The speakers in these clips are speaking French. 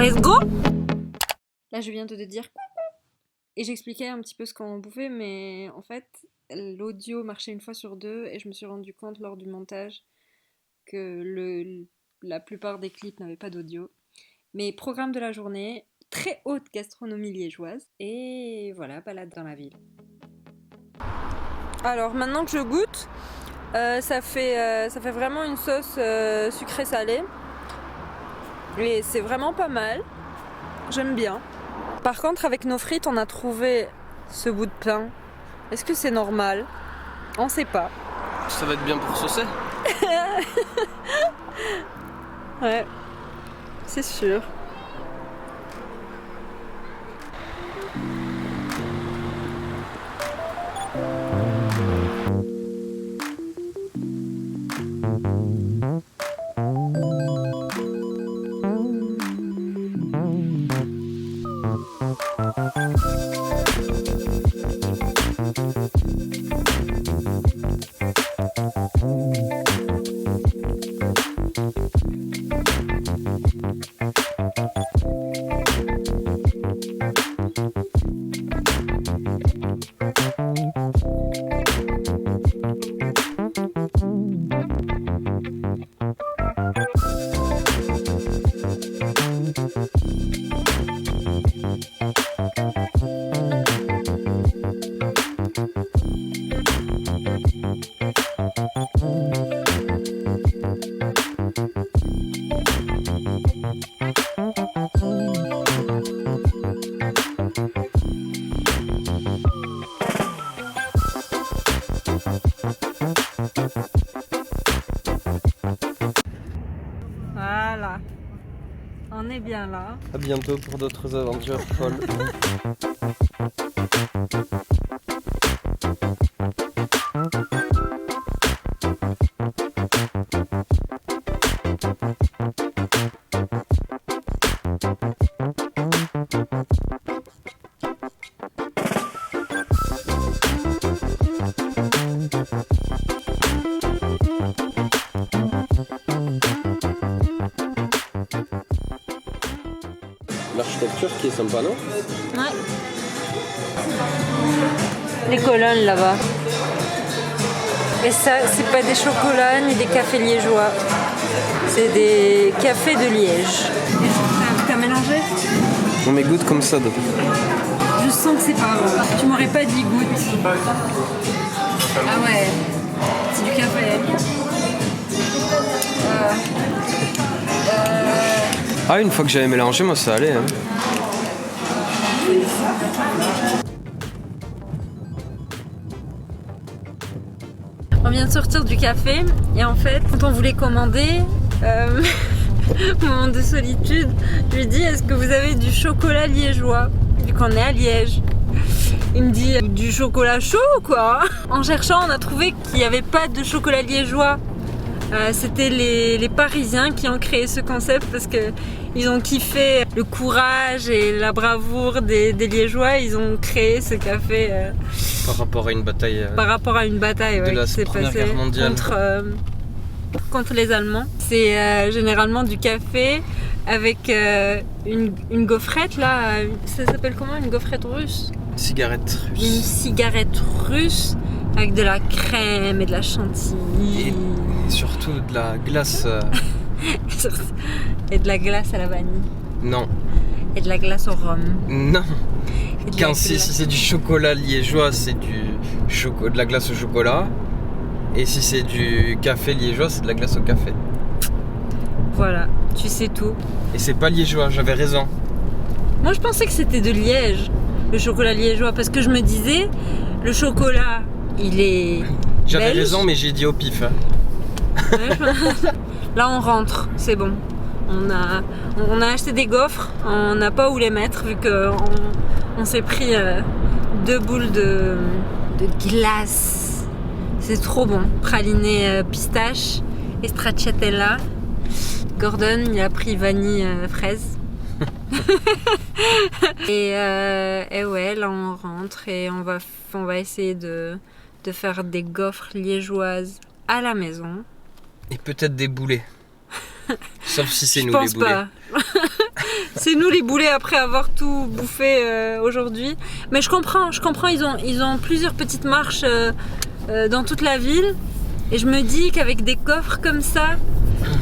let's go. Là, je viens de te dire et j'expliquais un petit peu ce qu'on bouffait, mais en fait, l'audio marchait une fois sur deux et je me suis rendu compte lors du montage que la plupart des clips n'avaient pas d'audio. Mais programme de la journée, très haute gastronomie liégeoise et voilà, balade dans la ville. Alors maintenant que je goûte, ça fait vraiment une sauce sucrée-salée et c'est vraiment pas mal, j'aime bien. Par contre avec nos frites on a trouvé ce bout de pain, est-ce que c'est normal? On sait pas. Ça va être bien pour saucer. Ouais, c'est sûr. Voilà, on est bien là. À bientôt pour d'autres aventures folles. L'architecture qui est sympa, non? Ouais. Les colonnes là-bas. Et ça, c'est pas des chocolats ni des cafés liégeois. C'est des cafés de Liège. T'as mélangé? On met goûte comme ça. Je sens que c'est pas bon. Tu m'aurais pas dit goutte. Ah ouais. C'est du café. Ah, une fois que j'avais mélangé, moi ça allait. Hein. On vient de sortir du café et en fait, quand on voulait commander, moment de solitude, je lui dis est-ce que vous avez du chocolat liégeois vu qu'on est à Liège. Il me dit du chocolat chaud quoi. En cherchant, on a trouvé qu'il n'y avait pas de chocolat liégeois. C'était les Parisiens qui ont créé ce concept parce qu'ils ont kiffé le courage et la bravoure des Liégeois. Ils ont créé ce café Par rapport à une bataille. Ouais, de la qui s'est Première passée Guerre mondiale. contre les Allemands. C'est généralement du café avec une gaufrette là. Ça s'appelle comment? Une gaufrette russe? Cigarette russe. Une cigarette russe avec de la crème et de la chantilly. Et surtout de la glace. Et de la glace à la vanille. Non. Et de la glace au rhum. Non. Et de Quand la si glace. c'est du chocolat liégeois, c'est de la glace au chocolat. Et si c'est du café liégeois, c'est de la glace au café. Voilà, tu sais tout. Et c'est pas liégeois, j'avais raison. Moi je pensais que c'était de Liège, le chocolat liégeois, parce que je me disais, le chocolat, il est J'avais belge. raison, mais j'ai dit au pif. Hein. Ouais, là on rentre, c'est bon. On a acheté des gaufres, on n'a pas où les mettre vu qu'on s'est pris 2 boules de glace. C'est trop bon. Praliné pistache et stracciatella. Gordon, il a pris vanille fraise. et ouais, là on rentre et on va essayer de faire des gaufres liégeoises à la maison. Et peut-être des boulets. Sauf si c'est Je nous pense les boulets. pas. C'est nous les boulets après avoir tout bouffé aujourd'hui. Mais je comprends, ils ont plusieurs petites marches dans toute la ville. Et je me dis qu'avec des coffres comme ça,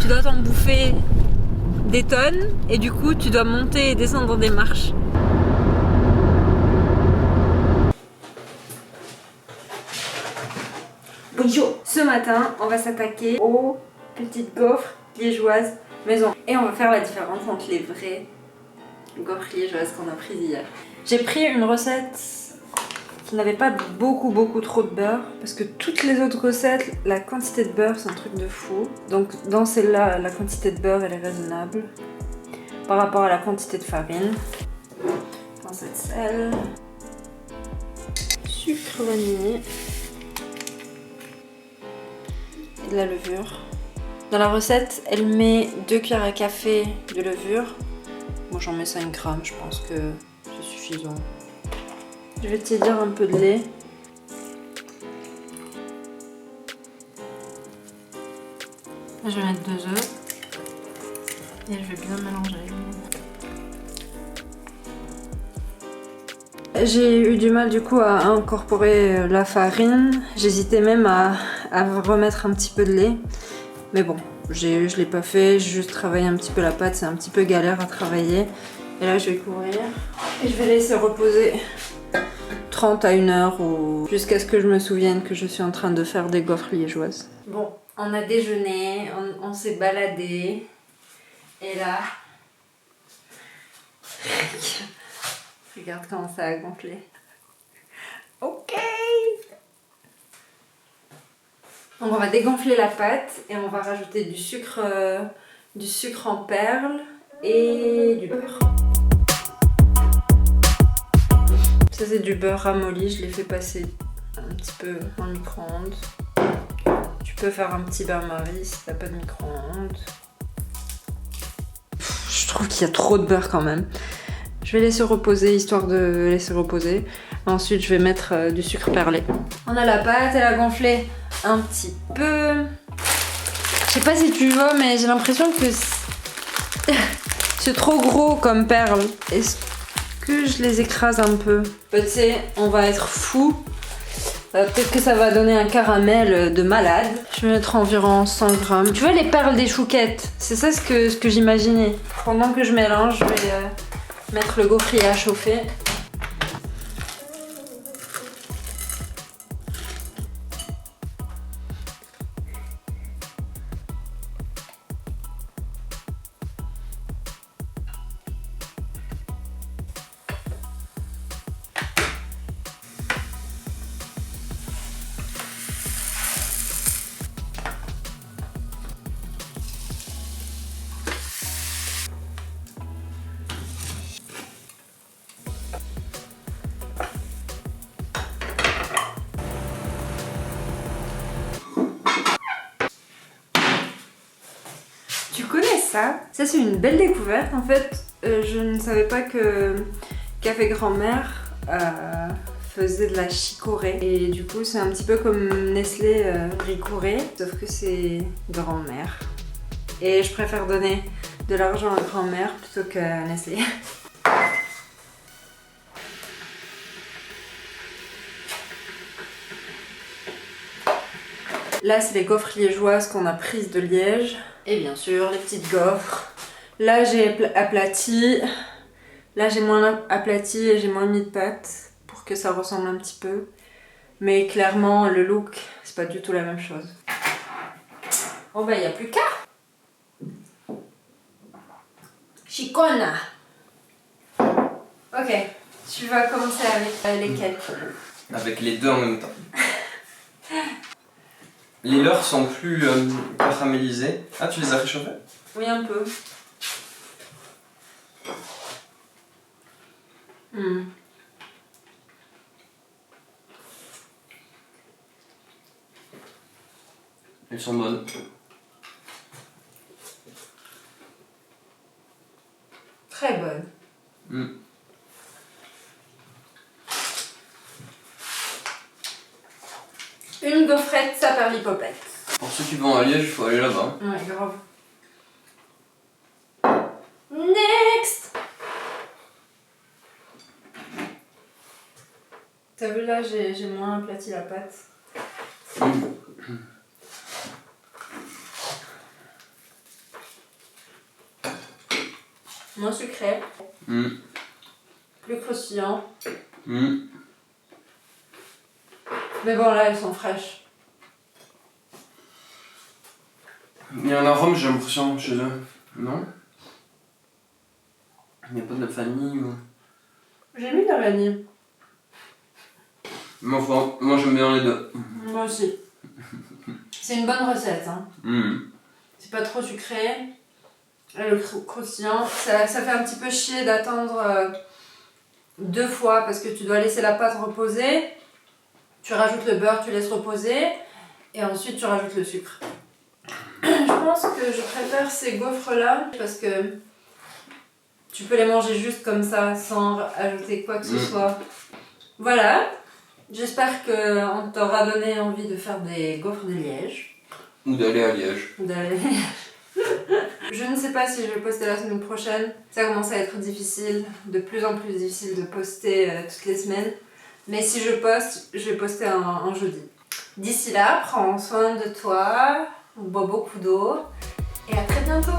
tu dois t'en bouffer des tonnes. Et du coup, tu dois monter et descendre des marches. Bonjour. Ce matin, on va s'attaquer aux petites gaufres liégeoises maison. Et on va faire la différence entre les vraies gaufres liégeoises qu'on a prises hier. J'ai pris une recette qui n'avait pas beaucoup trop de beurre. Parce que toutes les autres recettes, la quantité de beurre, c'est un truc de fou. Donc dans celle-là, la quantité de beurre, elle est raisonnable. Par rapport à la quantité de farine. Pincée de sel. Sucre vanillé. De la levure. Dans la recette, elle met 2 cuillères à café de levure. Moi j'en mets 5 grammes, je pense que c'est suffisant. Je vais tiédir un peu de lait. Je vais mettre 2 œufs. Et je vais bien mélanger. J'ai eu du mal du coup à incorporer la farine. J'hésitais même à remettre un petit peu de lait. Mais bon, je l'ai pas fait, j'ai juste travaillé un petit peu la pâte, c'est un petit peu galère à travailler. Et là je vais couvrir et je vais laisser reposer 30 à 1 heure ou jusqu'à ce que je me souvienne que je suis en train de faire des gaufres liégeoises. Bon, on a déjeuné, on s'est baladé et là... Regarde comment ça a gonflé. Ok. Donc on va dégonfler la pâte et on va rajouter du sucre en perles et du beurre. Ça c'est du beurre ramolli, je l'ai fait passer un petit peu en micro-ondes. Tu peux faire un petit bain-marie si t'as pas de micro-ondes. Je trouve qu'il y a trop de beurre quand même. Je vais laisser reposer, histoire de laisser reposer. Ensuite, je vais mettre du sucre perlé. On a la pâte, elle a gonflé un petit peu. Je sais pas si tu vois, mais j'ai l'impression que c'est trop gros comme perles. Est-ce que je les écrase un peu? Tu sais, on va être fou. Peut-être que ça va donner un caramel de malade. Je vais mettre environ 100 grammes. Tu vois les perles des chouquettes? C'est ça ce que j'imaginais. Pendant que je mélange, je vais... mettre le gaufrier à chauffer. Tu connais ça? Ça c'est une belle découverte en fait. Je ne savais pas que Café Grand-Mère faisait de la chicorée. Et du coup c'est un petit peu comme Nestlé Ricoré, sauf que c'est Grand-Mère. Et je préfère donner de l'argent à Grand-Mère plutôt qu'à Nestlé. Là c'est les gaufres liégeoises qu'on a prises de Liège. Et bien sûr les petites gaufres. Là j'ai aplati. Là j'ai moins aplati et j'ai moins mis de pâte pour que ça ressemble un petit peu. Mais clairement le look c'est pas du tout la même chose. Bon bah il n'y a plus qu'à. Chicona. Ok, tu vas commencer avec lesquels? Avec les deux en même temps. Les leurs sont plus caramélisés. Ah, tu les as réchauffés? Oui, un peu. Elles sont bonnes. Très bonnes. Une gaufrette, ça perd l'hypopète. Pour ceux qui vont à Liège, il faut aller là-bas. Ouais, grave. Next! T'as vu là, j'ai moins aplati la pâte. Moins sucré. Plus croustillant. Mais bon, là, elles sont fraîches. Il y a un arôme, j'ai l'impression, chez eux. Non? Il n'y a pas de la vanille ou... J'ai mis de la vanille. Mais enfin, moi j'aime bien les deux. Moi aussi. C'est une bonne recette. Hein. C'est pas trop sucré. Et le croustillant, ça fait un petit peu chier d'attendre 2 fois parce que tu dois laisser la pâte reposer. Tu rajoutes le beurre, tu laisses reposer. Et ensuite tu rajoutes le sucre. Je pense que je préfère ces gaufres là parce que tu peux les manger juste comme ça sans ajouter quoi que ce soit. Voilà. J'espère qu'on t'aura donné envie de faire des gaufres de Liège. Ou d'aller à Liège. Je ne sais pas si je vais poster la semaine prochaine. Ça commence à être difficile, de plus en plus difficile de poster toutes les semaines. Mais si je poste, je vais poster un jeudi. D'ici là, prends soin de toi, bois beaucoup d'eau et à très bientôt.